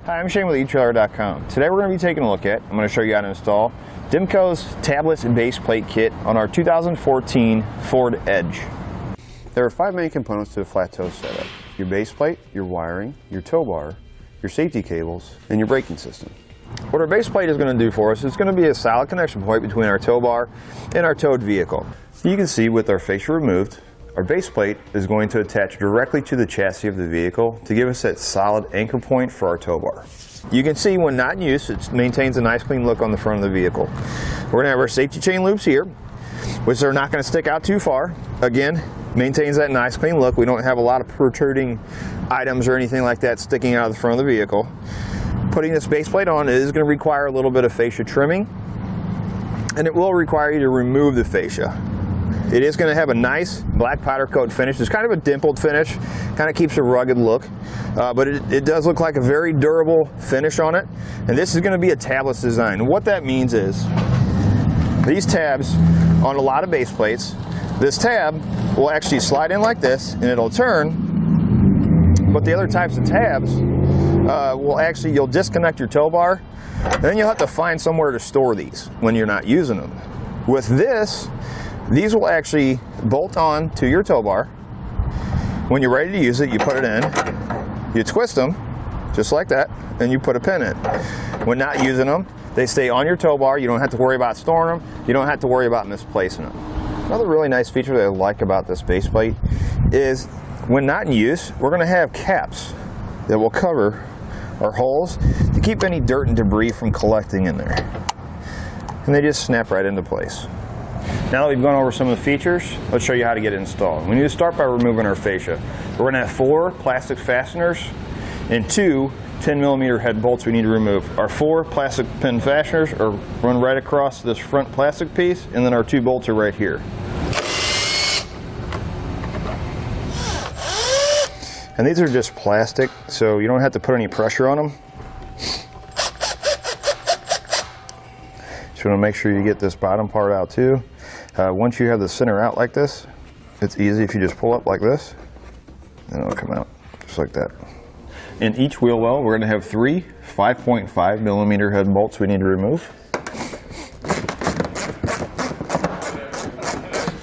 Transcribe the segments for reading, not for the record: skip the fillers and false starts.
Hi, I'm Shane with etrailer.com. Today we're going to be taking a look at, I'm going to show you how to install Demco's tabless base plate kit on our 2014 Ford Edge. There are 5 main components to a flat tow setup: your base plate, your wiring, your tow bar, your safety cables, and your braking system. What our base plate is going to do for us is going to be a solid connection point between our tow bar and our towed vehicle. You can see with our fascia removed, our base plate is going to attach directly to the chassis of the vehicle to give us that solid anchor point for our tow bar. You can see when not in use, it maintains a nice clean look on the front of the vehicle. We're going to have our safety chain loops here, which are not going to stick out too far. Again, maintains that nice clean look. We don't have a lot of protruding items or anything like that sticking out of the front of the vehicle. Putting this base plate on is going to require a little bit of fascia trimming, and it will require you to remove the fascia. It is going to have a nice black powder coat finish. It's kind of a dimpled finish, kind of keeps a rugged look, but it does look like a very durable finish on it. And this is going to be a tabless design. And what that means is these tabs on a lot of base plates, this tab will actually slide in like this and it'll turn, but the other types of tabs will actually, you'll disconnect your tow bar and then you'll have to find somewhere to store these when you're not using them. With this, these will actually bolt on to your tow bar. When you're ready to use it, you put it in, you twist them, just like that, and you put a pin in. When not using them, they stay on your tow bar. You don't have to worry about storing them. You don't have to worry about misplacing them. Another really nice feature that I like about this base plate is when not in use, we're going to have caps that will cover our holes to keep any dirt and debris from collecting in there. And they just snap right into place. Now that we've gone over some of the features, let's show you how to get it installed. We need to start by removing our fascia. We're going to have 4 plastic fasteners and 2 10mm head bolts we need to remove. Our 4 plastic pin fasteners are run right across this front plastic piece, and then our 2 bolts are right here. And these are just plastic, so you don't have to put any pressure on them. Just want to make sure you get this bottom part out too. Once you have the center out like this, it's easy if you just pull up like this, and it'll come out just like that. In each wheel well, we're going to have 3 5.5mm head bolts we need to remove.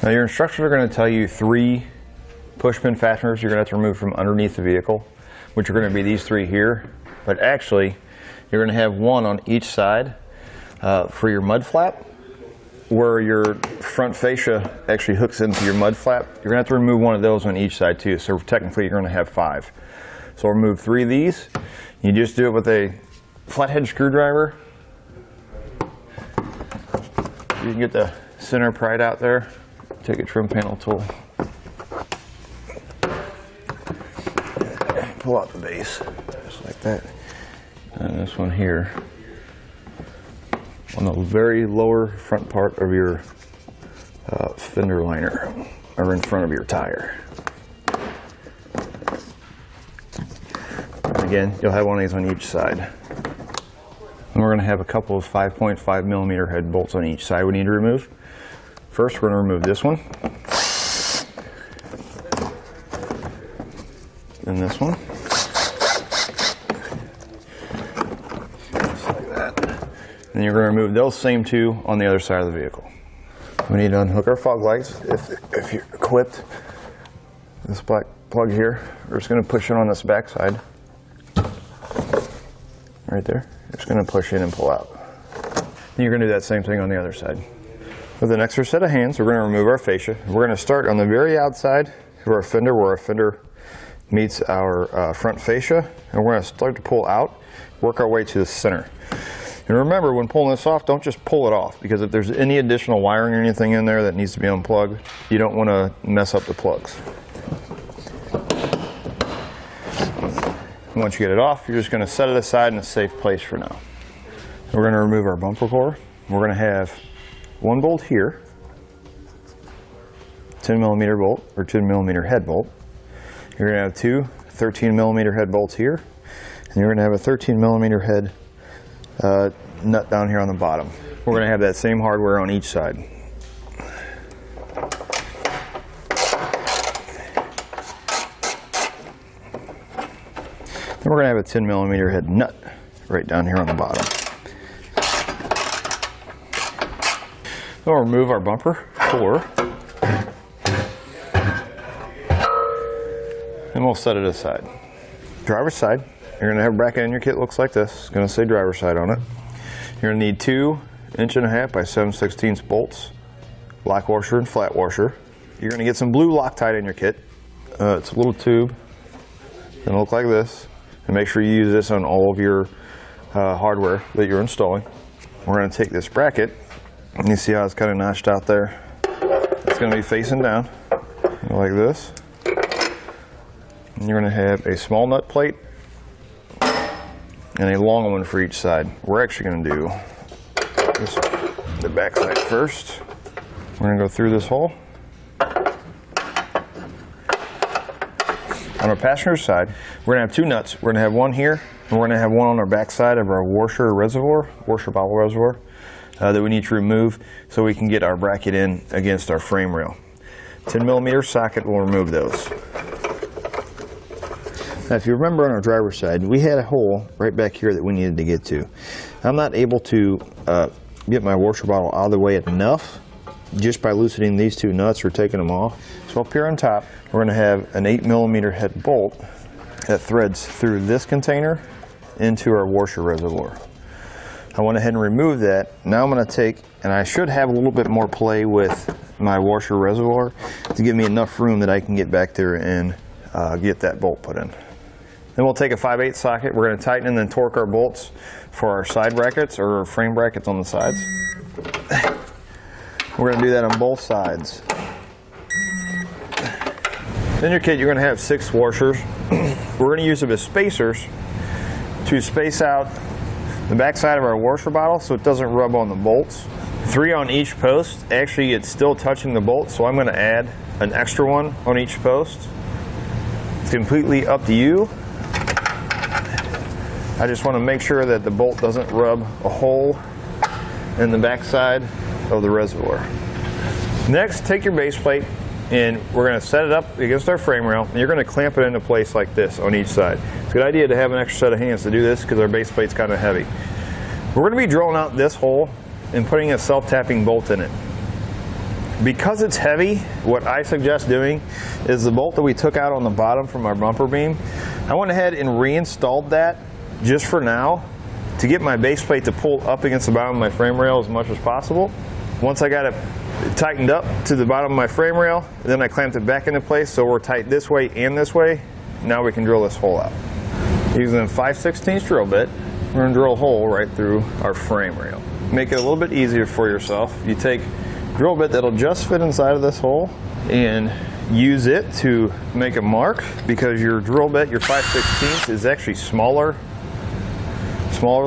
Now your instructions are going to tell you 3 push pin fasteners you're going to have to remove from underneath the vehicle, which are going to be these 3 here, but actually you're going to have 1 on each side for your mud flap. Where your front fascia actually hooks into your mud flap, you're going to have to remove 1 of those on each side too, so technically you're going to have 5. So remove 3 of these. You just do it with a flathead screwdriver. You can get the center pried out there. Take a trim panel tool. Pull out the base, just like that. And this one here, on the very lower front part of your fender liner, or in front of your tire. And again, you'll have 1 of these on each side. And we're going to have a couple of 5.5mm head bolts on each side we need to remove. First, we're going to remove this one. Then this one. And you're going to remove those same 2 on the other side of the vehicle. We need to unhook our fog lights. If you're equipped, this black plug here, we're just going to push it on this back side. Right there. You're just going to push in and pull out. And you're going to do that same thing on the other side. With an extra set of hands, we're going to remove our fascia. We're going to start on the very outside of our fender, where our fender meets our front fascia. And we're going to start to pull out, work our way to the center. And remember, when pulling this off, don't just pull it off, because if there's any additional wiring or anything in there that needs to be unplugged, you don't want to mess up the plugs. Once you get it off, you're just going to set it aside in a safe place for now. We're going to remove our bumper core. We're going to have 1 bolt here, 10mm bolt or 10mm head bolt. You're going to have 2 13mm head bolts here, and you're going to have a 13mm head nut down here on the bottom. We're going to have that same hardware on each side. And we're going to have a 10mm head nut right down here on the bottom. Then we'll remove our bumper core. And we'll set it aside. Driver's side, you're going to have a bracket in your kit, looks like this. It's going to say driver's side on it. You're going to need 2 1.5" by 7/16 bolts, lock washer and flat washer. You're going to get some blue Loctite in your kit. It's a little tube. It's going to look like this. And make sure you use this on all of your hardware that you're installing. We're going to take this bracket, and you see how it's kind of notched out there. It's going to be facing down like this. And you're going to have a small nut plate and a long one for each side. We're actually going to do this, the back side first. We're going to go through this hole. On our passenger side, we're going to have 2 nuts. We're going to have one here, and we're going to have one on our back side of our washer bottle reservoir that we need to remove so we can get our bracket in against our frame rail. 10mm socket will remove those. Now, if you remember on our driver's side, we had a hole right back here that we needed to get to. I'm not able to get my washer bottle out of the way enough just by loosening these 2 nuts or taking them off. So up here on top, we're going to have an 8mm head bolt that threads through this container into our washer reservoir. I went ahead and removed that. Now I'm going to take, and I should have a little bit more play with my washer reservoir to give me enough room that I can get back there and get that bolt put in. Then we'll take a 5/8 socket. We're going to tighten and then torque our bolts for our side brackets or frame brackets on the sides. We're going to do that on both sides. In your kit, you're going to have 6 washers. We're going to use them as spacers to space out the back side of our washer bottle so it doesn't rub on the bolts. 3 on each post. Actually, it's still touching the bolt, so I'm going to add an extra one on each post. It's completely up to you. I just want to make sure that the bolt doesn't rub a hole in the back side of the reservoir. Next, take your base plate and we're going to set it up against our frame rail, and you're going to clamp it into place like this on each side. It's a good idea to have an extra set of hands to do this because our base plate's kind of heavy. We're going to be drilling out this hole and putting a self-tapping bolt in it. Because it's heavy, what I suggest doing is the bolt that we took out on the bottom from our bumper beam, I went ahead and reinstalled that just for now to get my base plate to pull up against the bottom of my frame rail as much as possible. Once I got it tightened up to the bottom of my frame rail, then I clamped it back into place so we're tight this way and this way. Now we can drill this hole out. Using a 5/16 drill bit, we're going to drill a hole right through our frame rail. Make it a little bit easier for yourself. You take a drill bit that'll just fit inside of this hole and use it to make a mark, because your drill bit, your 5/16, is actually smaller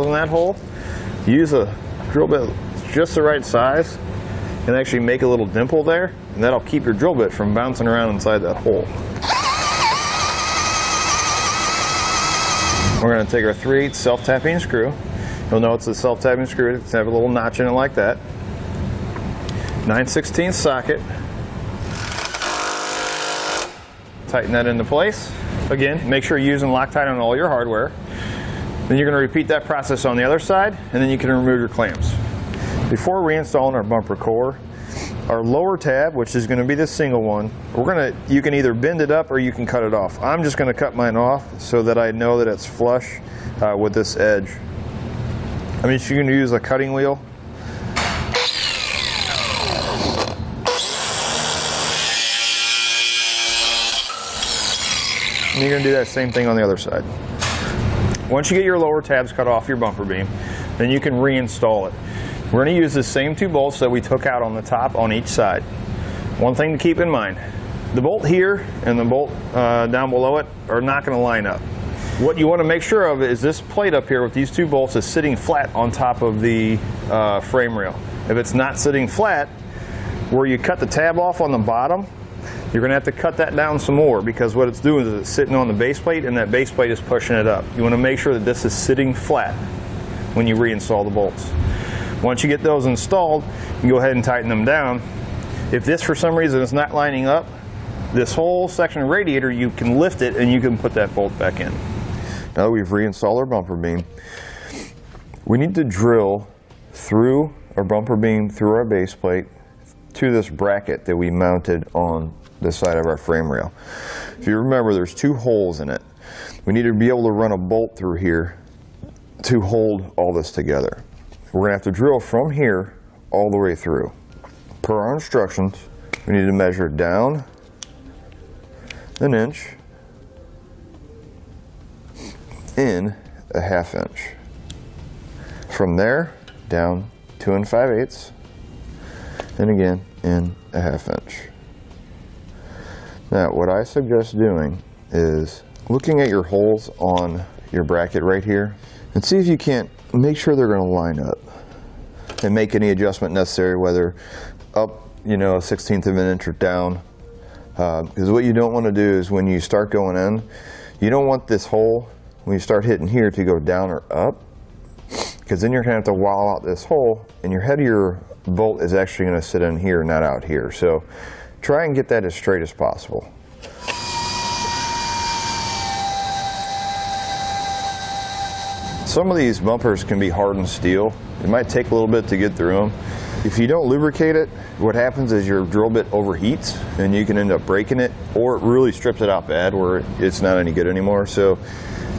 than that hole. Use a drill bit just the right size and actually make a little dimple there, and that'll keep your drill bit from bouncing around inside that hole. We're going to take our 3/8 self-tapping screw. You'll know it's a self-tapping screw. It's have a little notch in it like that. 9/16 socket. Tighten that into place. Again, make sure you're using Loctite on all your hardware. Then you're going to repeat that process on the other side, and then you can remove your clamps. Before reinstalling our bumper core, our lower tab, which is going to be the single one, you can either bend it up or you can cut it off. I'm just going to cut mine off so that I know that it's flush with this edge. I mean, you can use a cutting wheel. And you're going to do that same thing on the other side. Once you get your lower tabs cut off your bumper beam, then you can reinstall it. We're going to use the same 2 bolts that we took out on the top on each side. One thing to keep in mind, the bolt here and the bolt down below it are not going to line up. What you want to make sure of is this plate up here with these 2 bolts is sitting flat on top of the frame rail. If it's not sitting flat, where you cut the tab off on the bottom, you're going to have to cut that down some more, because what it's doing is it's sitting on the base plate and that base plate is pushing it up. You want to make sure that this is sitting flat when you reinstall the bolts. Once you get those installed, you can go ahead and tighten them down. If this for some reason is not lining up, this whole section of radiator, you can lift it and you can put that bolt back in. Now that we've reinstalled our bumper beam, we need to drill through our bumper beam, through our base plate, to this bracket that we mounted on the side of our frame rail. If you remember, there's 2 holes in it. We need to be able to run a bolt through here to hold all this together. We're going to have to drill from here all the way through. Per our instructions, we need to measure down 1 inch, in 1/2 inch. From there, down 2 5/8, and again in 1/2 inch. Now, what I suggest doing is looking at your holes on your bracket right here and see if you can't make sure they're going to line up and make any adjustment necessary, whether up, you know, 1/16 of an inch or down. Because what you don't want to do is when you start going in, you don't want this hole, when you start hitting here, to go down or up, because then you're going to have to wallow out this hole and your head of your bolt is actually going to sit in here, not out here. So try and get that as straight as possible. Some of these bumpers can be hardened steel. It might take a little bit to get through them. If you don't lubricate it, what happens is your drill bit overheats and you can end up breaking it, or it really strips it out bad where it's not any good anymore. So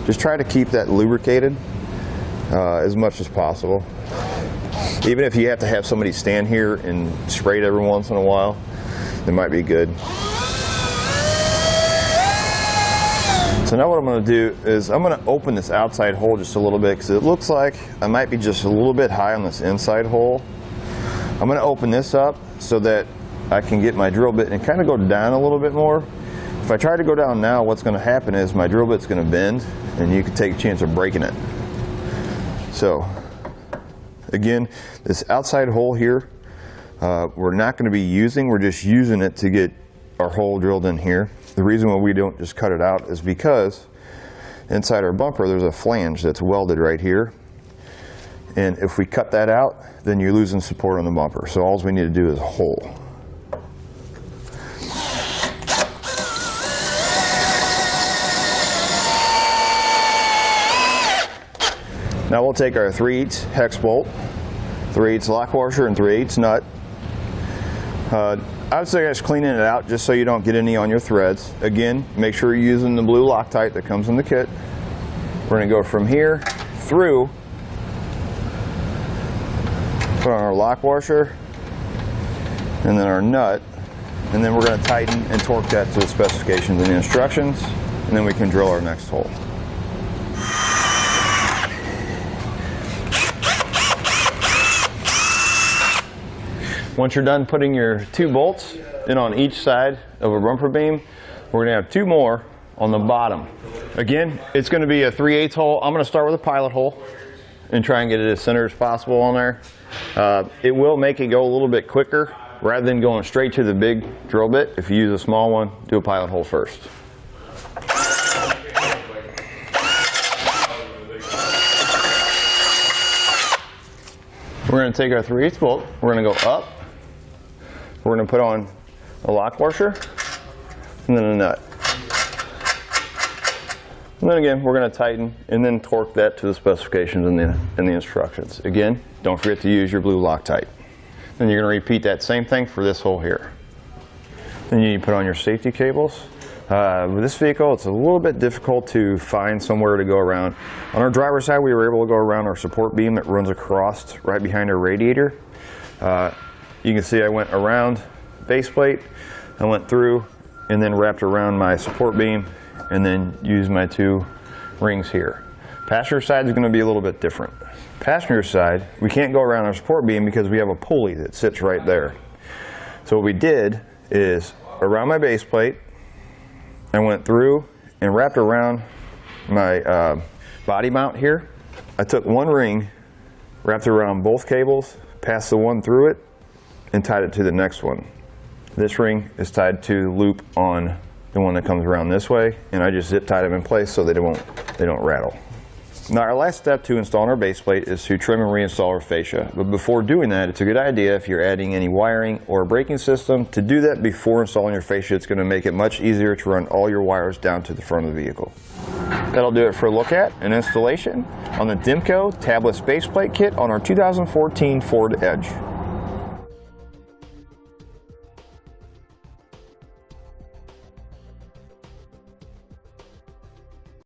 just try to keep that lubricated as much as possible. Even if you have to have somebody stand here and spray it every once in a while, it might be good. So now what I'm going to do is I'm going to open this outside hole just a little bit, because it looks like I might be just a little bit high on this inside hole. I'm going to open this up so that I can get my drill bit and kind of go down a little bit more. If I try to go down now, what's going to happen is my drill bit's going to bend and you can take a chance of breaking it. So again, this outside hole here, we're not going to be using, we're just using it to get our hole drilled in here. The reason why we don't just cut it out is because inside our bumper there's a flange that's welded right here. And if we cut that out, then you're losing support on the bumper. So all we need to do is a hole. Now we'll take our 3/8 hex bolt, 3/8 lock washer, and 3/8 nut. I would suggest cleaning it out just so you don't get any on your threads. Again, make sure you're using the blue Loctite that comes in the kit. We're going to go from here through, put on our lock washer, and then our nut, and then we're going to tighten and torque that to the specifications and the instructions, and then we can drill our next hole. Once you're done putting your 2 bolts in on each side of a bumper beam, we're going to have 2 more on the bottom. Again, it's going to be a 3/8 hole. I'm going to start with a pilot hole and try and get it as center as possible on there. It will make it go a little bit quicker rather than going straight to the big drill bit. If you use a small one, do a pilot hole first. We're going to take our 3/8 bolt, we're going to go up, we're going to put on a lock washer, and then a nut. And then again, we're going to tighten and then torque that to the specifications and the instructions. Again, don't forget to use your blue Loctite. Then you're going to repeat that same thing for this hole here. Then you need to put on your safety cables. With this vehicle, it's a little bit difficult to find somewhere to go around. On our driver's side, we were able to go around our support beam that runs across right behind our radiator. You can see I went around base plate, I went through, and then wrapped around my support beam, and then used my 2 rings here. Passenger side is going to be a little bit different. Passenger side, we can't go around our support beam because we have a pulley that sits right there. So what we did is, around my base plate, I went through and wrapped around my body mount here. I took 1 ring, wrapped it around both cables, passed the one through it, and tied it to the next one. This ring is tied to the loop on the one that comes around this way, and I just zip tied them in place so they don't rattle. Now our last step to installing our base plate is to trim and reinstall our fascia. But before doing that, it's a good idea if you're adding any wiring or a braking system to do that before installing your fascia. It's going to make it much easier to run all your wires down to the front of the vehicle. That'll do it for a look at and installation on the Demco tabless base plate kit on our 2014 Ford Edge.